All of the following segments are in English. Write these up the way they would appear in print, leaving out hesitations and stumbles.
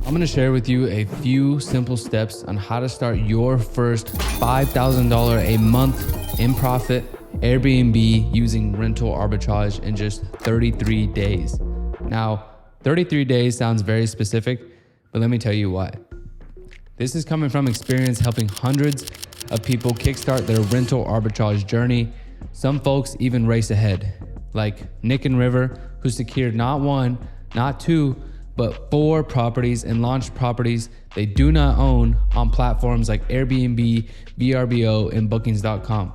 I'm gonna share with you a few simple steps on how to start your first $5,000 a month in profit Airbnb using rental arbitrage in just 33 days. Now, 33 days sounds very specific, but let me tell you why. This is coming from experience helping hundreds of people kickstart their rental arbitrage journey. Some folks even race ahead, like Nick and River, who secured not one, not two, but 4 properties and launched properties they do not own on platforms like Airbnb, VRBO, and bookings.com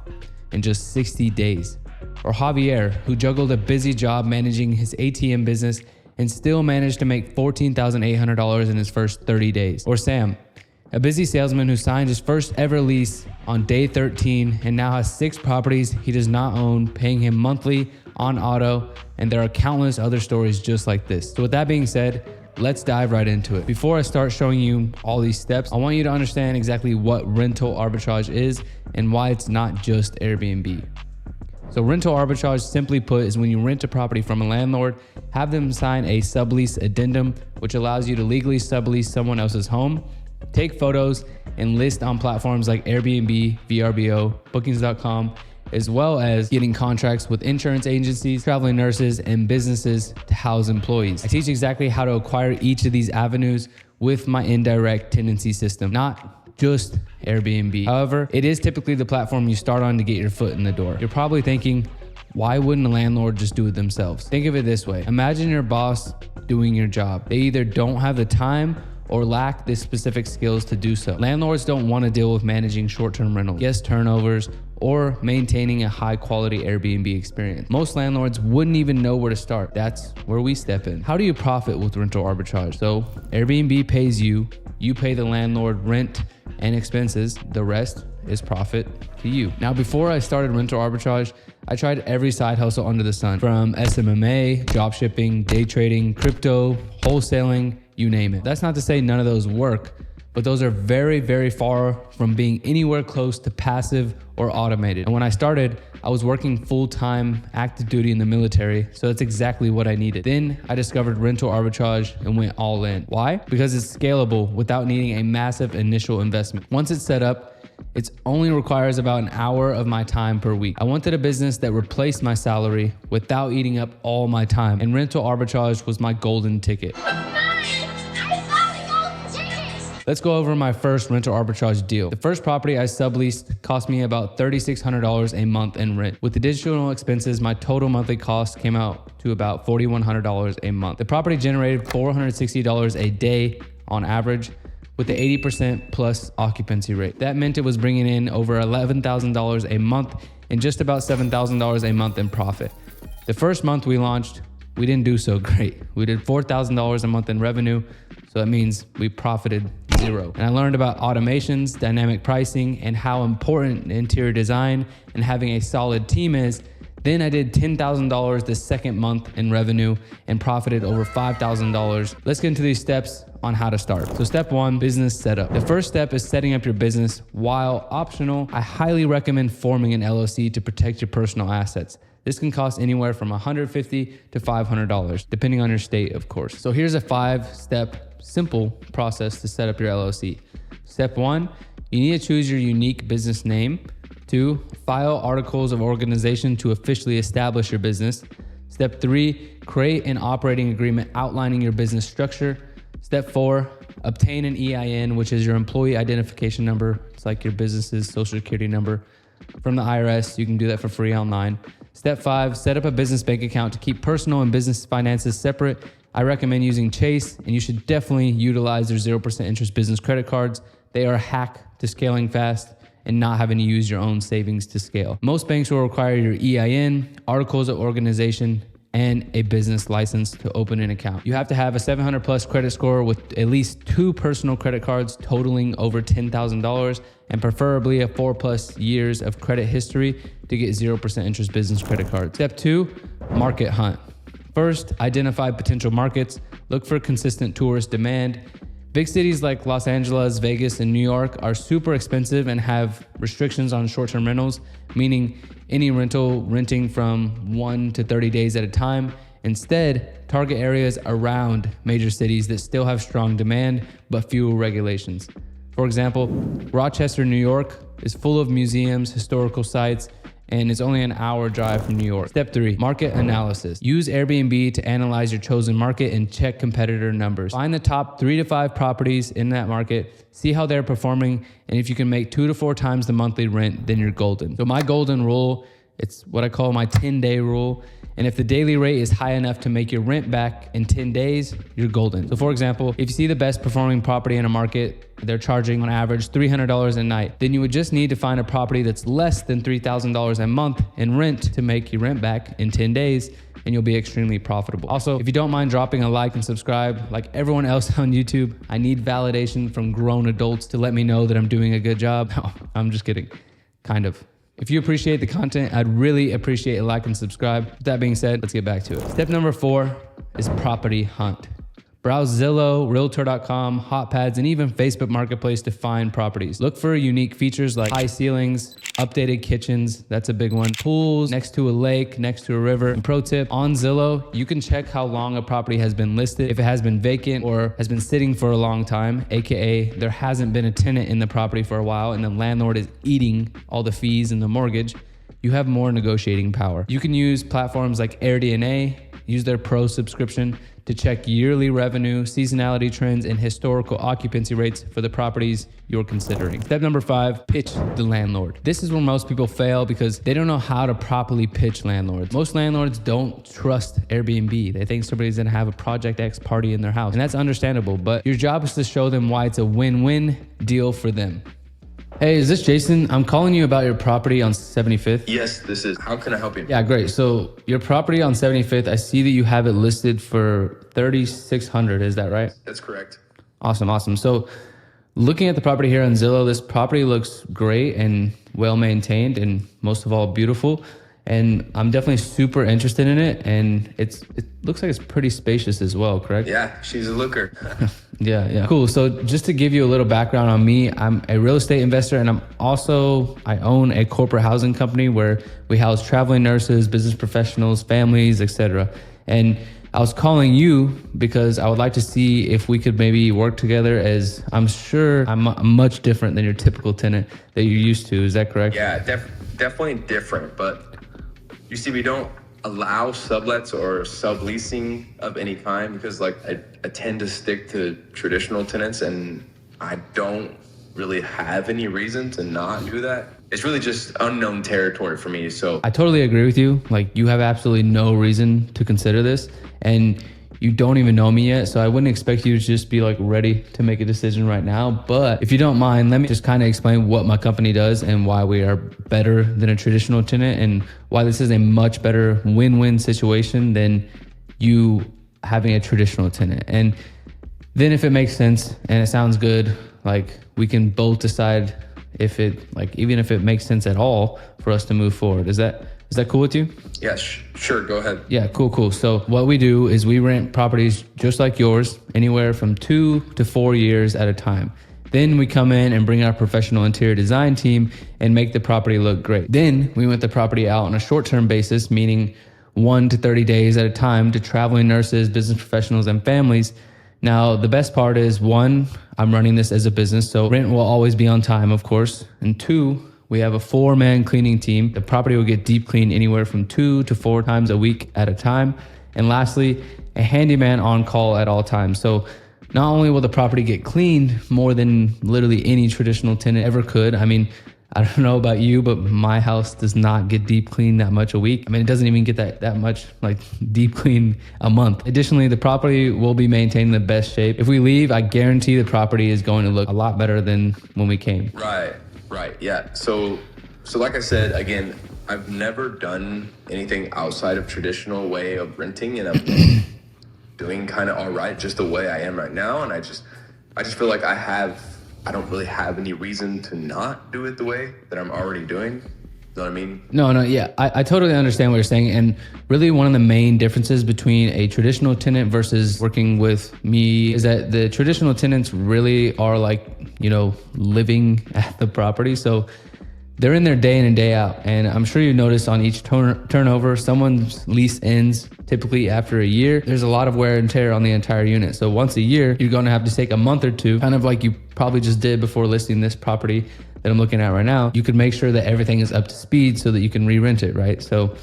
in just 60 days. Or Javier, who juggled a busy job managing his ATM business and still managed to make $14,800 in his first 30 days. Or Sam, a busy salesman who signed his first ever lease on day 13 and now has 6 properties he does not own, paying him monthly on auto, and there are countless other stories just like this. So with that being said, let's dive right into it. Before I start showing you all these steps, I want you to understand exactly what rental arbitrage is and why it's not just Airbnb. So rental arbitrage, simply put, is when you rent a property from a landlord, have them sign a sublease addendum, which allows you to legally sublease someone else's home, take photos, and list on platforms like Airbnb, VRBO, bookings.com, as well as getting contracts with insurance agencies, traveling nurses, and businesses to house employees. I teach exactly how to acquire each of these avenues with my indirect tenancy system, not just Airbnb. However, it is typically the platform you start on to get your foot in the door. You're probably thinking, why wouldn't a landlord just do it themselves? Think of it this way. Imagine your boss doing your job. They either don't have the time or lack the specific skills to do so. Landlords don't want to deal with managing short-term rentals, guest turnovers, or maintaining a high-quality Airbnb experience. Most landlords wouldn't even know where to start. That's where we step in. How do you profit with rental arbitrage? So Airbnb pays you, you pay the landlord rent and expenses, the rest is profit to you. Now, before I started rental arbitrage, I tried every side hustle under the sun, from SMMA, drop shipping, day trading, crypto, wholesaling, you name it. That's not to say none of those work, but those are very, very far from being anywhere close to passive or automated. And when I started, I was working full-time active duty in the military, so that's exactly what I needed. Then I discovered rental arbitrage and went all in. Why? Because it's scalable without needing a massive initial investment. Once it's set up, it only requires about an hour of my time per week. I wanted a business that replaced my salary without eating up all my time, and rental arbitrage was my golden ticket. Let's go over my first rental arbitrage deal. The first property I subleased cost me about $3,600 a month in rent. With additional expenses, my total monthly cost came out to about $4,100 a month. The property generated $460 a day on average, with the 80% plus occupancy rate. That meant it was bringing in over $11,000 a month and just about $7,000 a month in profit. The first month we launched, we didn't do so great. We did $4,000 a month in revenue, so that means we profited zero. And I learned about automations, dynamic pricing, and how important interior design and having a solid team is. Then I did $10,000 the second month in revenue and profited over $5,000. Let's get into these steps on how to start. So step 1, business setup. The first step is setting up your business. While optional, I highly recommend forming an LLC to protect your personal assets. This can cost anywhere from $150 to $500, depending on your state, of course. So here's a 5-step simple process to set up your LLC. Step 1, you need to choose your unique business name. 2, file articles of organization to officially establish your business. Step 3, create an operating agreement outlining your business structure. Step 4, obtain an EIN, which is your employee identification number. It's like your business's social security number from the IRS. You can do that for free online. Step 5, set up a business bank account to keep personal and business finances separate. I recommend using Chase, and you should definitely utilize their 0% interest business credit cards. They are a hack to scaling fast and not having to use your own savings to scale. Most banks will require your EIN, articles of organization, and a business license to open an account. You have to have a 700 plus credit score with at least 2 personal credit cards totaling over $10,000 and preferably a 4+ years of credit history to get 0% interest business credit cards. Step 2, market hunt. First, identify potential markets. Look for consistent tourist demand. Big cities like Los Angeles, Vegas, and New York are super expensive and have restrictions on short-term rentals, meaning any rental renting from 1 to 30 days at a time, Instead, target areas around major cities that still have strong demand but fewer regulations. For example, Rochester, New York is full of museums, historical sites, and it's only an hour drive from New York. Step 3, market analysis. Use Airbnb to analyze your chosen market and check competitor numbers. Find the top 3 to 5 properties in that market, see how they're performing, and if you can make 2 to 4 times the monthly rent, then you're golden. So my golden rule, it's what I call my 10-day rule. And if the daily rate is high enough to make your rent back in 10 days, you're golden. So for example, if you see the best performing property in a market, they're charging on average $300 a night, then you would just need to find a property that's less than $3,000 a month in rent to make your rent back in 10 days, and you'll be extremely profitable. Also, if you don't mind dropping a like and subscribe, like everyone else on YouTube, I need validation from grown adults to let me know that I'm doing a good job. No, I'm just kidding, kind of. If you appreciate the content, I'd really appreciate a like and subscribe. With that being said, let's get back to it. Step number 4 is property hunt. Browse Zillow, Realtor.com, HotPads, and even Facebook Marketplace to find properties. Look for unique features like high ceilings, updated kitchens, that's a big one, pools next to a lake, next to a river. And pro tip, on Zillow, you can check how long a property has been listed, if it has been vacant or has been sitting for a long time, aka there hasn't been a tenant in the property for a while and the landlord is eating all the fees and the mortgage. You have more negotiating power. You can use platforms like AirDNA, use their pro subscription to check yearly revenue, seasonality trends, and historical occupancy rates for the properties you're considering. Step number 5, pitch the landlord. This is where most people fail because they don't know how to properly pitch landlords. Most landlords don't trust Airbnb. They think somebody's gonna have a Project X party in their house, and that's understandable, but your job is to show them why it's a win-win deal for them. Hey, is this Jason? I'm calling you about your property on 75th. Yes, this is. How can I help you? Yeah, great. So your property on 75th, I see that you have it listed for $3,600. Is that right? That's correct. Awesome. So looking at the property here on Zillow, this property looks great and well maintained and most of all beautiful. And I'm definitely super interested in it. And it looks like it's pretty spacious as well, correct? Yeah, she's a looker. Yeah. Cool. So just to give you a little background on me, I'm a real estate investor and I own a corporate housing company where we house traveling nurses, business professionals, families, etc. And I was calling you because I would like to see if we could maybe work together, as I'm sure I'm much different than your typical tenant that you're used to. Is that correct? Yeah, definitely different, but you see, we don't allow sublets or subleasing of any kind because I tend to stick to traditional tenants and I don't really have any reason to not do that. It's really just unknown territory for me. So I totally agree with you. You have absolutely no reason to consider this and you don't even know me yet. So I wouldn't expect you to just be ready to make a decision right now. But if you don't mind, let me just kind of explain what my company does and why we are better than a traditional tenant and why this is a much better win-win situation than you having a traditional tenant. And then if it makes sense and it sounds good, we can both decide if it, even if it makes sense at all for us to move forward. Is that cool with you? Yeah, sure. Go ahead. Yeah, cool. So what we do is we rent properties just like yours, anywhere from 2 to 4 years at a time. Then we come in and bring our professional interior design team and make the property look great. Then we rent the property out on a short-term basis, meaning 1 to 30 days at a time to traveling nurses, business professionals, and families. Now, the best part is 1, I'm running this as a business, so rent will always be on time, of course. And 2, we have a 4-man cleaning team. The property will get deep cleaned anywhere from 2 to 4 times a week at a time. And lastly, a handyman on call at all times. So not only will the property get cleaned more than literally any traditional tenant ever could. I mean, I don't know about you, but my house does not get deep cleaned that much a week. I mean, it doesn't even get that much deep clean a month. Additionally, the property will be maintained in the best shape. If we leave, I guarantee the property is going to look a lot better than when we came. Right. Yeah. So like I said, again, I've never done anything outside of traditional way of renting, and I'm doing kind of all right just the way I am right now. And I just feel like I don't really have any reason to not do it the way that I'm already doing. You know what I mean? No, yeah. I totally understand what you're saying. And really one of the main differences between a traditional tenant versus working with me is that the traditional tenants really are living at the property. So they're in there day in and day out. And I'm sure you notice on each turnover, someone's lease ends typically after a year. There's a lot of wear and tear on the entire unit. So once a year, you're going to have to take a month or two, kind of like you probably just did before listing this property that I'm looking at right now. You could make sure that everything is up to speed so that you can re-rent it, right? So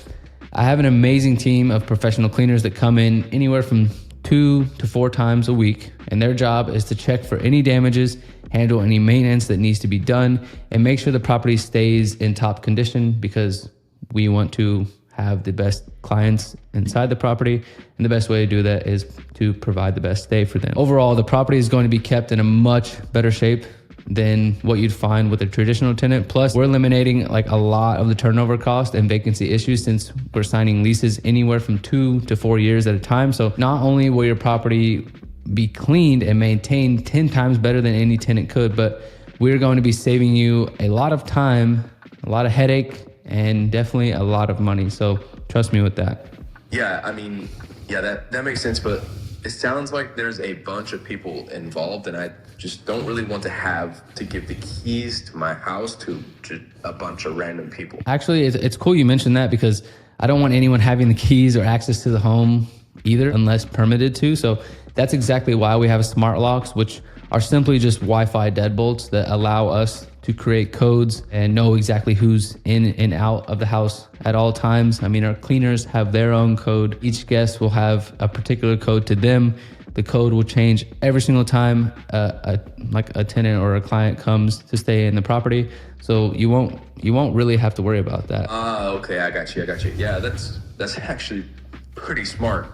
I have an amazing team of professional cleaners that come in anywhere from 2 to 4 times a week. And their job is to check for any damages, handle any maintenance that needs to be done, and make sure the property stays in top condition, because we want to have the best clients inside the property. And the best way to do that is to provide the best stay for them. Overall, the property is going to be kept in a much better shape than what you'd find with a traditional tenant. Plus, we're eliminating like a lot of the turnover cost and vacancy issues, since we're signing leases anywhere from 2 to 4 years at a time. So not only will your property be cleaned and maintained 10 times better than any tenant could, but we're going to be saving you a lot of time, a lot of headache, and definitely a lot of money. So trust me with that. Yeah, I mean, yeah, that makes sense, but it sounds like there's a bunch of people involved, and I just don't really want to have to give the keys to my house to just a bunch of random people. Actually, it's cool you mentioned that, because I don't want anyone having the keys or access to the home either, unless permitted to. So that's exactly why we have smart locks, which are simply just Wi-Fi deadbolts that allow us to create codes and know exactly who's in and out of the house at all times. I mean, our cleaners have their own code. Each guest will have a particular code to them. The code will change every single time like a tenant or a client comes to stay in the property. So you won't really have to worry about that. Okay, I got you. Yeah, that's actually pretty smart.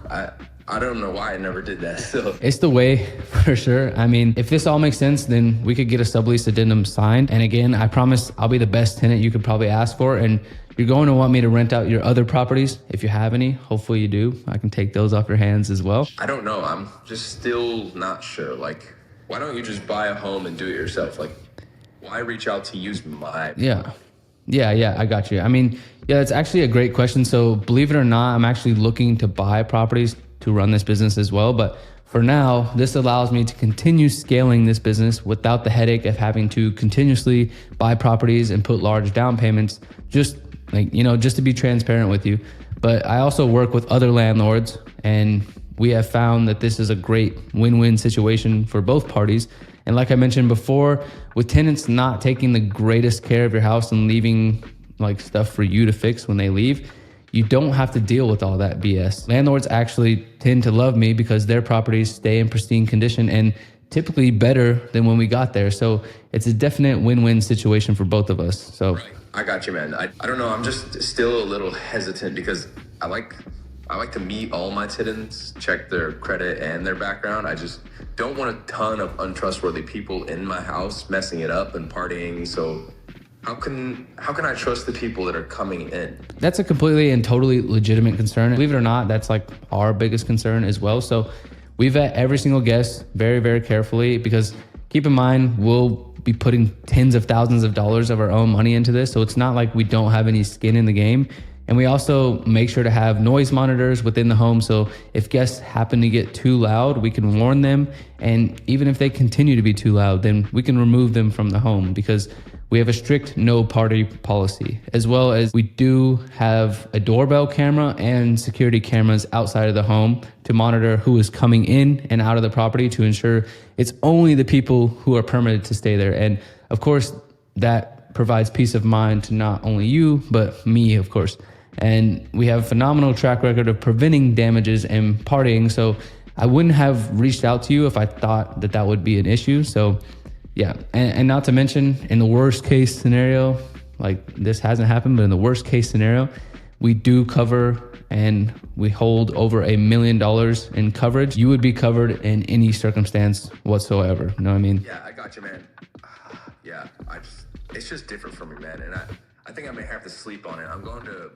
I don't know why I never did that. So it's the way, for sure. I mean, if this all makes sense, then we could get a sublease addendum signed. And again, I promise I'll be the best tenant you could probably ask for. And you're going to want me to rent out your other properties if you have any. Hopefully you do. I can take those off your hands as well. I don't know. I'm just still not sure. Like, why don't you just buy a home and do it yourself? Like, why reach out to use my... Yeah, I got you. I mean, yeah, it's actually a great question. So believe it or not, I'm actually looking to buy properties to run this business as well. But for now, this allows me to continue scaling this business without the headache of having to continuously buy properties and put large down payments, just to be transparent with you. But I also work with other landlords, and we have found that this is a great win-win situation for both parties. And like I mentioned before, with tenants not taking the greatest care of your house and leaving like stuff for you to fix when they leave, you don't have to deal with all that BS. Landlords actually tend to love me because their properties stay in pristine condition and typically better than when we got there. So it's a definite win-win situation for both of us. So right. I got you, man. I don't know. I'm just still a little hesitant because I like to meet all my tenants, check their credit and their background. I just don't want a ton of untrustworthy people in my house messing it up and partying. So how can I trust the people that are coming in? That's a completely and totally legitimate concern. Believe it or not, that's like our biggest concern as well. So we vet every single guest very, very carefully, because keep in mind, we'll be putting tens of thousands of dollars of our own money into this. So it's not like we don't have any skin in the game. And we also make sure to have noise monitors within the home. So if guests happen to get too loud, we can warn them. And even if they continue to be too loud, then we can remove them from the home, because we have a strict no party policy, as well as we do have a doorbell camera and security cameras outside of the home to monitor who is coming in and out of the property, to ensure it's only the people who are permitted to stay there. And of course, that provides peace of mind to not only you, but me, of course. And we have a phenomenal track record of preventing damages and partying. So I wouldn't have reached out to you if I thought that would be an issue. So yeah, and not to mention, in the worst case scenario, like this hasn't happened, but in the worst case scenario, we do cover and we hold over $1 million in coverage. You would be covered in any circumstance whatsoever. You know what I mean? Yeah, I got you, man. Yeah, it's just different for me, man. And I think I may have to sleep on it. I'm going to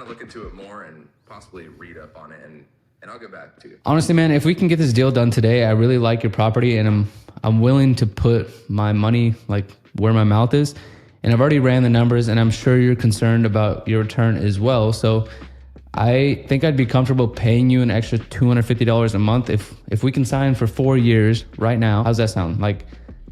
look into it more and possibly read up on it, and I'll get back to you. Honestly, man, if we can get this deal done today, I really like your property, and I'm willing to put my money like where my mouth is. And I've already ran the numbers, and I'm sure you're concerned about your return as well. So I think I'd be comfortable paying you an extra $250 a month if we can sign for 4 years right now. How's that sound? Like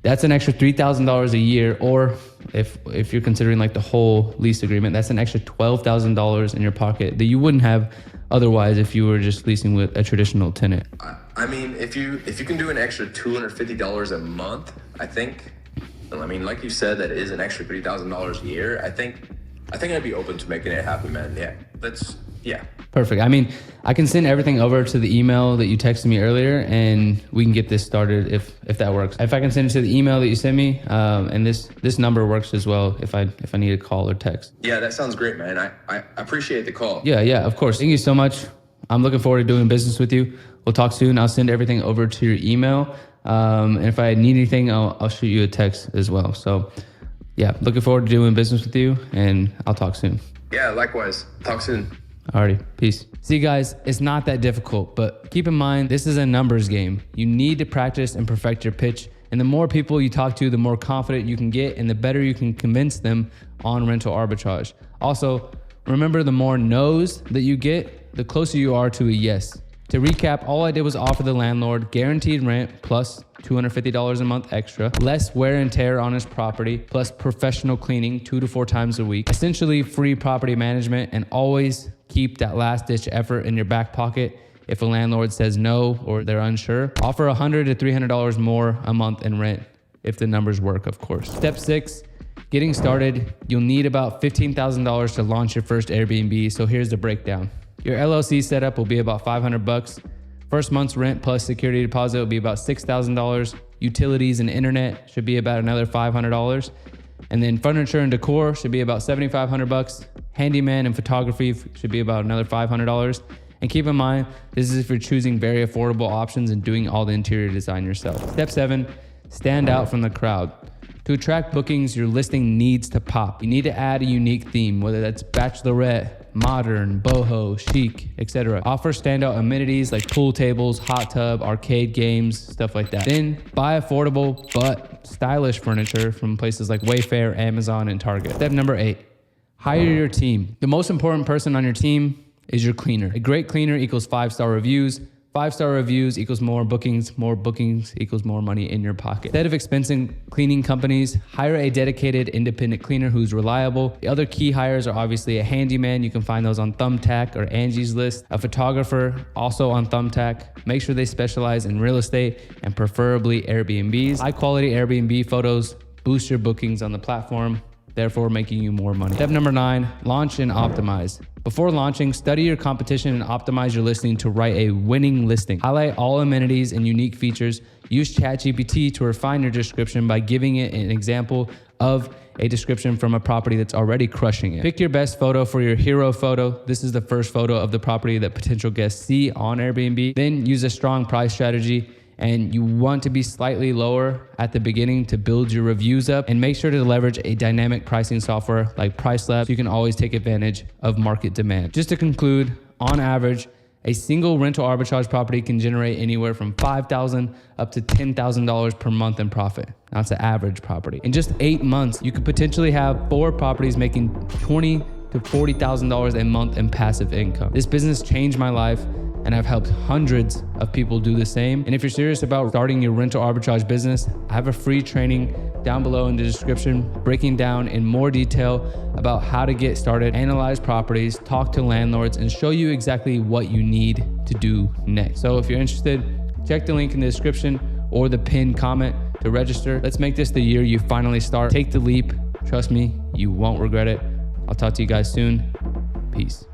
That's an extra $3,000 a year, or if you're considering like the whole lease agreement, that's an extra $12,000 in your pocket that you wouldn't have otherwise if you were just leasing with a traditional tenant. I mean, if you can do an extra $250 a month, I mean, like you said, that is an extra $3,000 a year. I think I'd be open to making it happen, man. Yeah. Perfect. I mean, I can send everything over to the email that you texted me earlier, and we can get this started if that works. If I can send it to the email that you sent me, and this number works as well if I need a call or text. Yeah, that sounds great, man. I appreciate the call. Yeah, of course. Thank you so much. I'm looking forward to doing business with you. We'll talk soon. I'll send everything over to your email. And if I need anything, I'll shoot you a text as well. So yeah, looking forward to doing business with you, and I'll talk soon. Yeah, likewise. Talk soon. Alrighty, peace. See guys, it's not that difficult, but keep in mind, this is a numbers game. You need to practice and perfect your pitch. And the more people you talk to, the more confident you can get and the better you can convince them on rental arbitrage. Also, remember, the more no's that you get, the closer you are to a yes. To recap, all I did was offer the landlord guaranteed rent plus $250 a month extra, less wear and tear on his property, plus professional cleaning 2 to 4 times a week, essentially free property management, and always keep that last ditch effort in your back pocket. If a landlord says no or they're unsure, offer $100 to $300 more a month in rent if the numbers work, of course. Step 6, getting started. You'll need about $15,000 to launch your first Airbnb. So here's the breakdown. Your LLC setup will be about $500. First month's rent plus security deposit will be about $6,000. Utilities and internet should be about another $500. And then furniture and decor should be about $7,500. Handyman and photography should be about another $500. And keep in mind, this is if you're choosing very affordable options and doing all the interior design yourself. Step 7, stand out from the crowd. To attract bookings, your listing needs to pop. You need to add a unique theme, whether that's bachelorette, modern, boho, chic, etc. Offer standout amenities like pool tables, hot tub, arcade games, stuff like that. Then buy affordable but stylish furniture from places like Wayfair, Amazon, and Target. Step number 8, hire your team. The most important person on your team is your cleaner. A great cleaner equals 5-star reviews. 5-star reviews equals more bookings equals more money in your pocket. Instead of expensing cleaning companies, hire a dedicated independent cleaner who's reliable. The other key hires are obviously a handyman. You can find those on Thumbtack or Angie's List. A photographer, also on Thumbtack. Make sure they specialize in real estate and preferably Airbnbs. High quality Airbnb photos boost your bookings on the platform, therefore making you more money. Step number 9, launch and optimize. Before launching, study your competition and optimize your listing to write a winning listing. Highlight all amenities and unique features. Use ChatGPT to refine your description by giving it an example of a description from a property that's already crushing it. Pick your best photo for your hero photo. This is the first photo of the property that potential guests see on Airbnb. Then use a strong price strategy. And you want to be slightly lower at the beginning to build your reviews up, and make sure to leverage a dynamic pricing software like PriceLab so you can always take advantage of market demand. Just to conclude, on average, a single rental arbitrage property can generate anywhere from $5,000 up to $10,000 per month in profit. That's the average property. In just 8 months, you could potentially have 4 properties making $20,000 to $40,000 a month in passive income. This business changed my life, and I've helped hundreds of people do the same. And if you're serious about starting your rental arbitrage business, I have a free training down below in the description, breaking down in more detail about how to get started, analyze properties, talk to landlords, and show you exactly what you need to do next. So if you're interested, check the link in the description or the pinned comment to register. Let's make this the year you finally start. Take the leap. Trust me, you won't regret it. I'll talk to you guys soon. Peace.